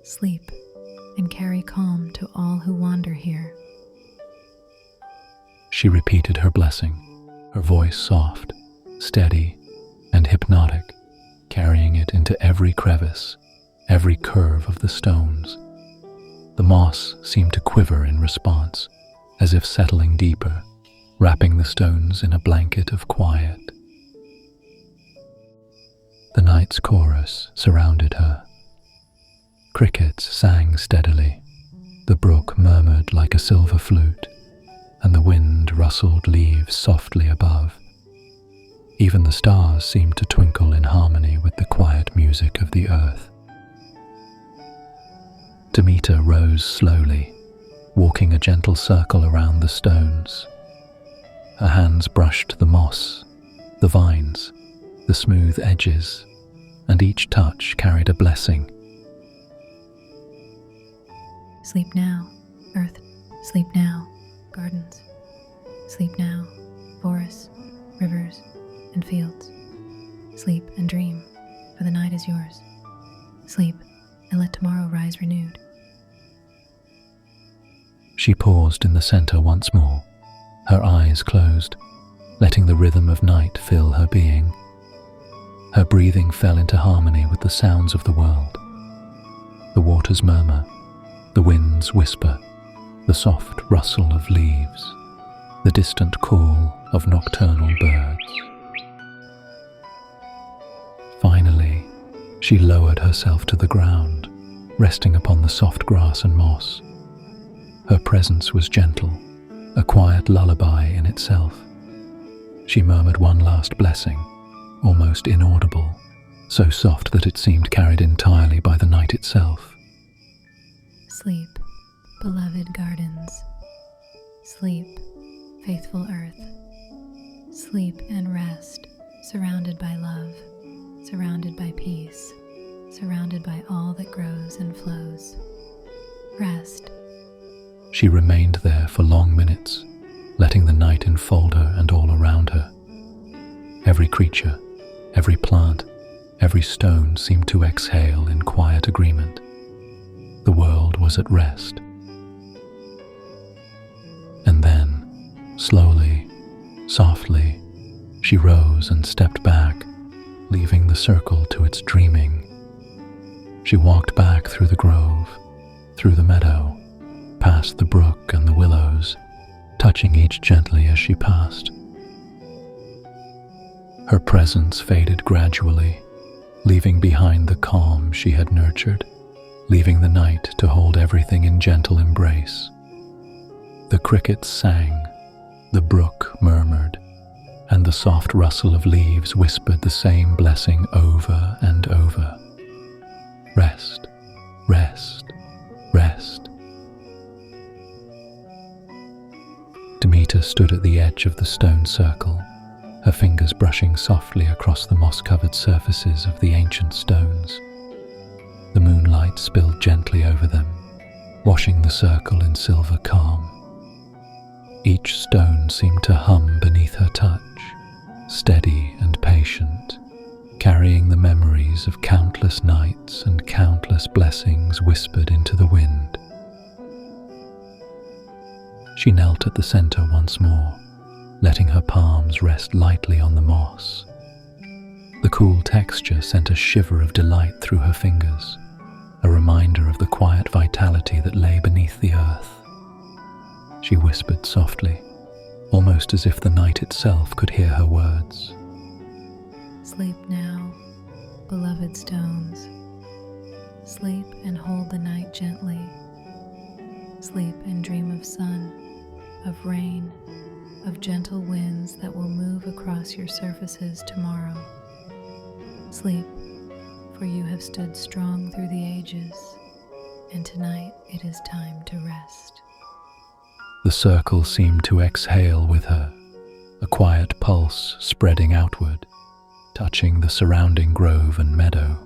S2: Sleep and carry calm to all who wander here.
S1: She repeated her blessing, her voice soft, steady, and hypnotic, carrying it into every crevice, every curve of the stones. The moss seemed to quiver in response, as if settling deeper, wrapping the stones in a blanket of quiet. The night's chorus surrounded her. Crickets sang steadily, the brook murmured like a silver flute, and the wind rustled leaves softly above. Even the stars seemed to twinkle in harmony with the quiet music of the earth. Demeter rose slowly, walking a gentle circle around the stones. Her hands brushed the moss, the vines, the smooth edges, and each touch carried a blessing.
S2: Sleep now, earth. Sleep now, gardens. Sleep now, forests, rivers, and fields. Sleep and dream, for the night is yours. Sleep and let tomorrow rise renewed.
S1: She paused in the center once more, her eyes closed, letting the rhythm of night fill her being. Her breathing fell into harmony with the sounds of the world. The waters murmur, the winds whisper, the soft rustle of leaves, the distant call of nocturnal birds. Finally, she lowered herself to the ground, resting upon the soft grass and moss. Her presence was gentle, a quiet lullaby in itself. She murmured one last blessing, almost inaudible, so soft that it seemed carried entirely by the night itself.
S2: Sleep, beloved gardens. Sleep, faithful earth. Sleep and rest, surrounded by love, surrounded by peace, surrounded by all that grows and flows. Rest.
S1: She remained there for long minutes, letting the night enfold her and all around her. Every creature, every plant, every stone seemed to exhale in quiet agreement. The world was at rest. And then, slowly, softly, she rose and stepped back, leaving the circle to its dreaming. She walked back through the grove, through the meadow, past the brook and the willows, touching each gently as she passed. Her presence faded gradually, leaving behind the calm she had nurtured, leaving the night to hold everything in gentle embrace. The crickets sang, the brook murmured, and the soft rustle of leaves whispered the same blessing over and over. Rest, rest, rest. Demeter stood at the edge of the stone circle, her fingers brushing softly across the moss-covered surfaces of the ancient stones. The moonlight spilled gently over them, washing the circle in silver calm. Each stone seemed to hum beneath her touch, steady and patient, carrying the memories of countless nights and countless blessings whispered into the wind. She knelt at the center once more, letting her palms rest lightly on the moss. The cool texture sent a shiver of delight through her fingers, a reminder of the quiet vitality that lay beneath the earth. She whispered softly, almost as if the night itself could hear her words.
S2: Sleep now, beloved stones. Sleep and hold the night gently. Sleep and dream of sun, of rain, of gentle winds that will move across your surfaces tomorrow. Sleep, for you have stood strong through the ages, and tonight it is time to rest.
S1: The circle seemed to exhale with her, a quiet pulse spreading outward, touching the surrounding grove and meadow.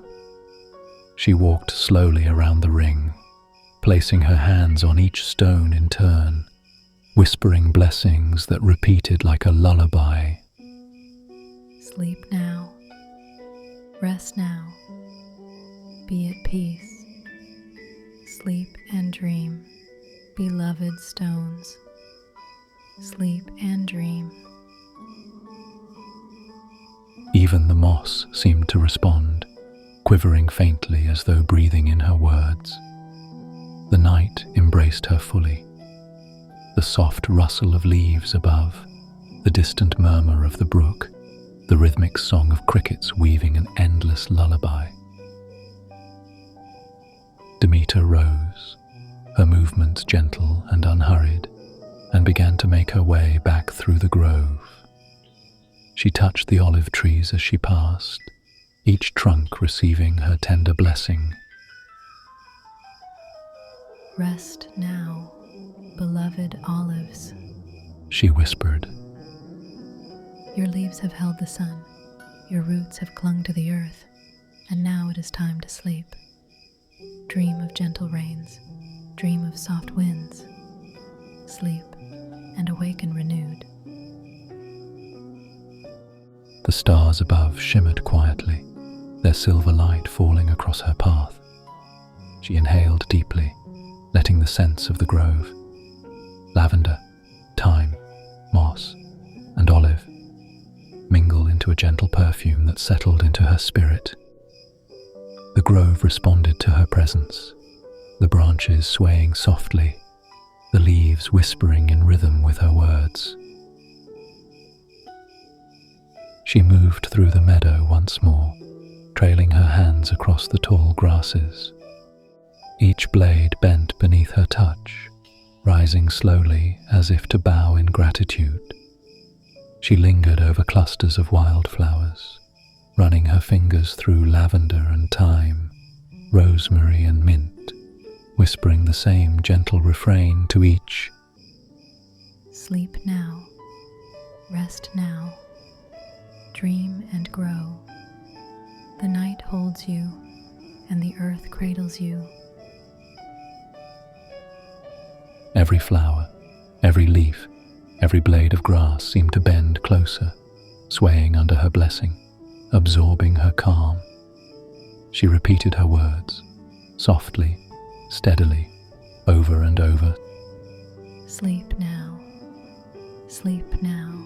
S1: She walked slowly around the ring, placing her hands on each stone in turn, whispering blessings that repeated like a lullaby.
S2: Sleep now. Rest now. Be at peace. Sleep and dream, beloved stones. Sleep and dream.
S1: Even the moss seemed to respond, quivering faintly as though breathing in her words. The night embraced her fully. The soft rustle of leaves above, the distant murmur of the brook, the rhythmic song of crickets weaving an endless lullaby. Demeter rose, her movements gentle and unhurried, and began to make her way back through the grove. She touched the olive trees as she passed, each trunk receiving her tender blessing.
S2: Rest now, beloved olives,
S1: she whispered.
S2: Your leaves have held the sun, your roots have clung to the earth, and now it is time to sleep. Dream of gentle rains, dream of soft winds. Sleep and awaken renewed.
S1: The stars above shimmered quietly, their silver light falling across her path. She inhaled deeply, letting the scents of the grove, lavender, thyme, moss, and olive, mingle into a gentle perfume that settled into her spirit. The grove responded to her presence, the branches swaying softly, the leaves whispering in rhythm with her words. She moved through the meadow once more, trailing her hands across the tall grasses. Each blade bent beneath her touch, rising slowly as if to bow in gratitude. She lingered over clusters of wildflowers, running her fingers through lavender and thyme, rosemary and mint, whispering the same gentle refrain to each.
S2: Sleep now, rest now, dream and grow. The night holds you, and the earth cradles you.
S1: Every flower, every leaf, every blade of grass seemed to bend closer, swaying under her blessing, absorbing her calm. She repeated her words, softly, steadily, over and over.
S2: Sleep now, sleep now,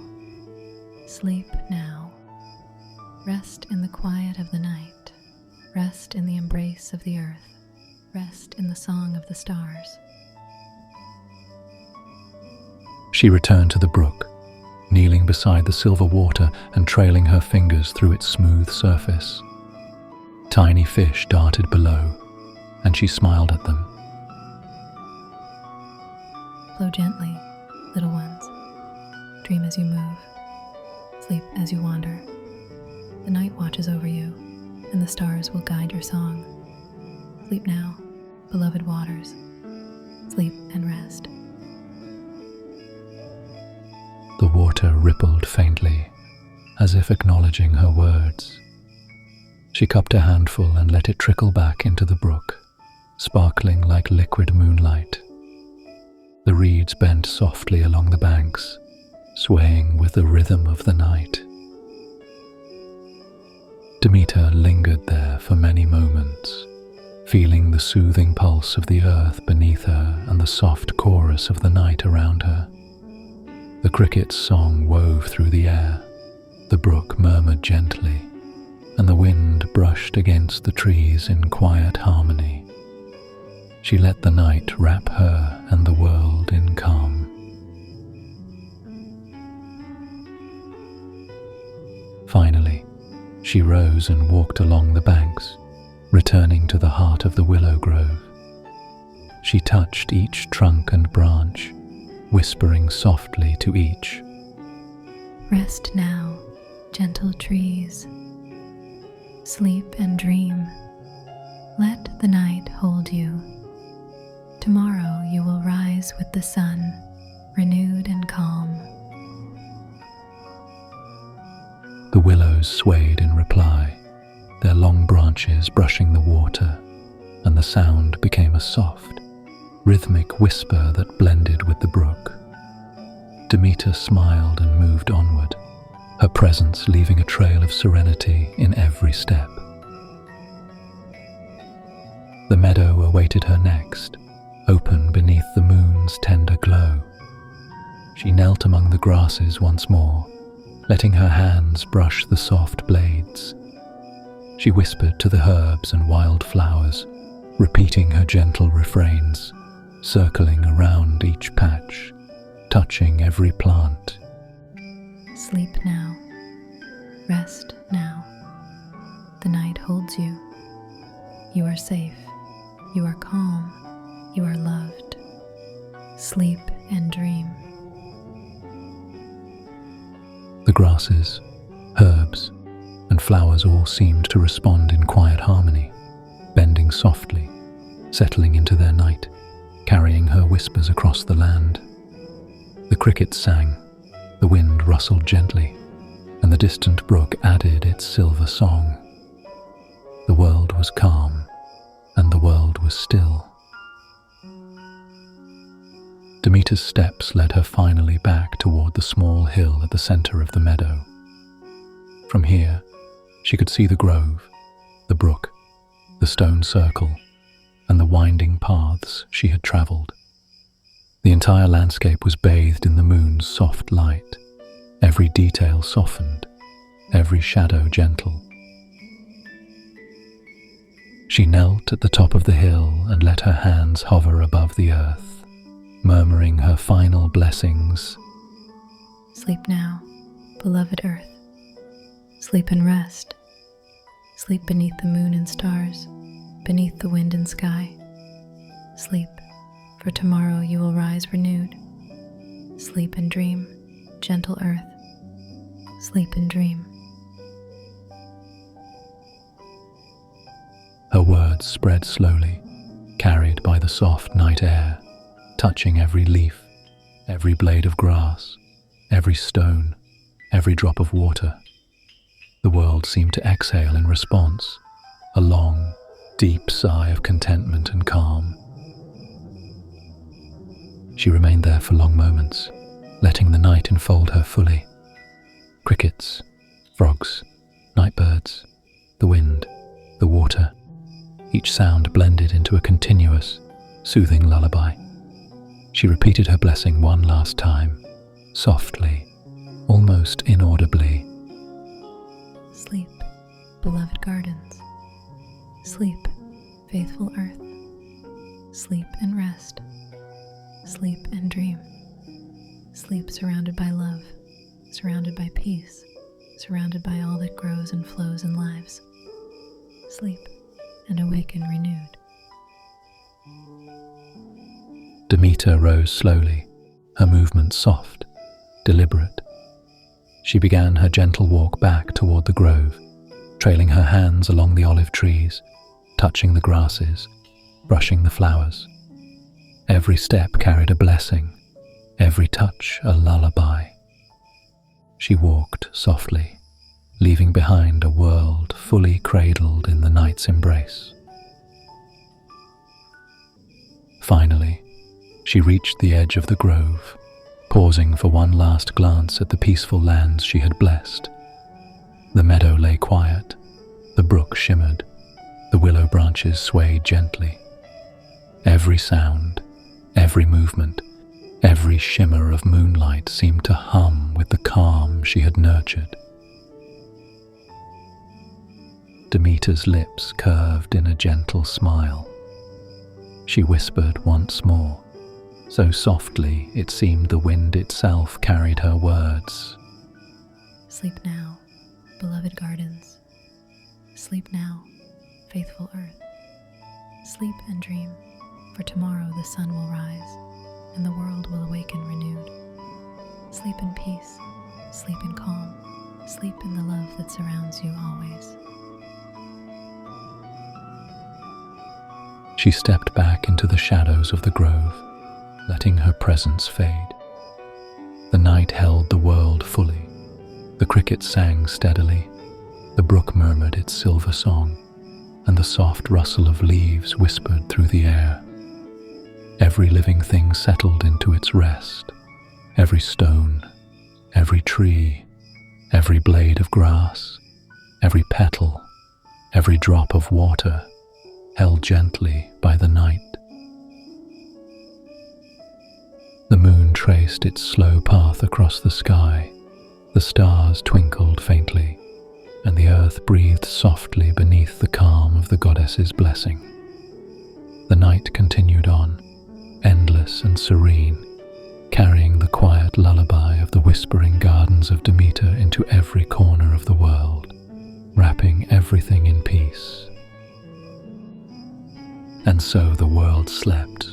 S2: sleep now. Rest in the quiet of the night, rest in the embrace of the earth, rest in the song of the stars.
S1: She returned to the brook, kneeling beside the silver water and trailing her fingers through its smooth surface. Tiny fish darted below, and she smiled at them.
S2: Flow gently, little ones. Dream as you move, sleep as you wander. The night watches over you, and the stars will guide your song. Sleep now, beloved waters. Sleep and rest.
S1: The water rippled faintly, as if acknowledging her words. She cupped a handful and let it trickle back into the brook, sparkling like liquid moonlight. The reeds bent softly along the banks, swaying with the rhythm of the night. Demeter lingered there for many moments, feeling the soothing pulse of the earth beneath her and the soft chorus of the night around her. The cricket's song wove through the air, the brook murmured gently, and the wind brushed against the trees in quiet harmony. She let the night wrap her and the world in calm. Finally, she rose and walked along the banks, returning to the heart of the willow grove. She touched each trunk and branch, whispering softly to each.
S2: Rest now, gentle trees. Sleep and dream. Let the night hold you. Tomorrow you will rise with the sun, renewed and calm.
S1: The willows swayed in reply, their long branches brushing the water, and the sound became a soft, rhythmic whisper that blended with the brook. Demeter smiled and moved onward, her presence leaving a trail of serenity in every step. The meadow awaited her next, open beneath the moon's tender glow. She knelt among the grasses once more, letting her hands brush the soft blades. She whispered to the herbs and wild flowers, repeating her gentle refrains, circling around each patch, touching every plant.
S2: Sleep now. Rest now. The night holds you. You are safe. You are calm. You are loved. Sleep and dream.
S1: The grasses, herbs, and flowers all seemed to respond in quiet harmony, bending softly, settling into their night, carrying her whispers across the land. The crickets sang, the wind rustled gently, and the distant brook added its silver song. The world was calm, and the world was still. Demeter's steps led her finally back toward the small hill at the center of the meadow. From here, she could see the grove, the brook, the stone circle, and the winding paths she had traveled. The entire landscape was bathed in the moon's soft light, every detail softened, every shadow gentle. She knelt at the top of the hill and let her hands hover above the earth, murmuring her final blessings.
S2: Sleep now, beloved earth. Sleep and rest. Sleep beneath the moon and stars, beneath the wind and sky. Sleep, for tomorrow you will rise renewed. Sleep and dream, gentle earth. Sleep and dream.
S1: Her words spread slowly, carried by the soft night air, touching every leaf, every blade of grass, every stone, every drop of water. The world seemed to exhale in response, a long, deep sigh of contentment and calm. She remained there for long moments, letting the night enfold her fully. Crickets, frogs, nightbirds, the wind, the water, each sound blended into a continuous, soothing lullaby. She repeated her blessing one last time, softly, almost inaudibly.
S2: Sleep, beloved gardens. Sleep, faithful earth. Sleep and rest. Sleep and dream. Sleep surrounded by love, surrounded by peace, surrounded by all that grows and flows in lives. Sleep and awaken renewed.
S1: Demeter rose slowly, her movements soft, deliberate. She began her gentle walk back toward the grove, trailing her hands along the olive trees, touching the grasses, brushing the flowers. Every step carried a blessing, every touch a lullaby. She walked softly, leaving behind a world fully cradled in the night's embrace. Finally, she reached the edge of the grove, pausing for one last glance at the peaceful lands she had blessed. The meadow lay quiet, the brook shimmered, the willow branches swayed gently. Every sound, every movement, every shimmer of moonlight seemed to hum with the calm she had nurtured. Demeter's lips curved in a gentle smile. She whispered once more, so softly it seemed the wind itself carried her words.
S2: Sleep now, beloved gardens. Sleep now, faithful earth. Sleep and dream, for tomorrow the sun will rise, and the world will awaken renewed. Sleep in peace, sleep in calm, sleep in the love that surrounds you always.
S1: She stepped back into the shadows of the grove, letting her presence fade. The night held the world fully. The crickets sang steadily, the brook murmured its silver song, and the soft rustle of leaves whispered through the air. Every living thing settled into its rest. Every stone, every tree, every blade of grass, every petal, every drop of water, held gently by the night. The moon traced its slow path across the sky, the stars twinkled faintly, and the earth breathed softly beneath the calm of the goddess's blessing. The night continued on, endless and serene, carrying the quiet lullaby of the whispering gardens of Demeter into every corner of the world, wrapping everything in peace. And so the world slept,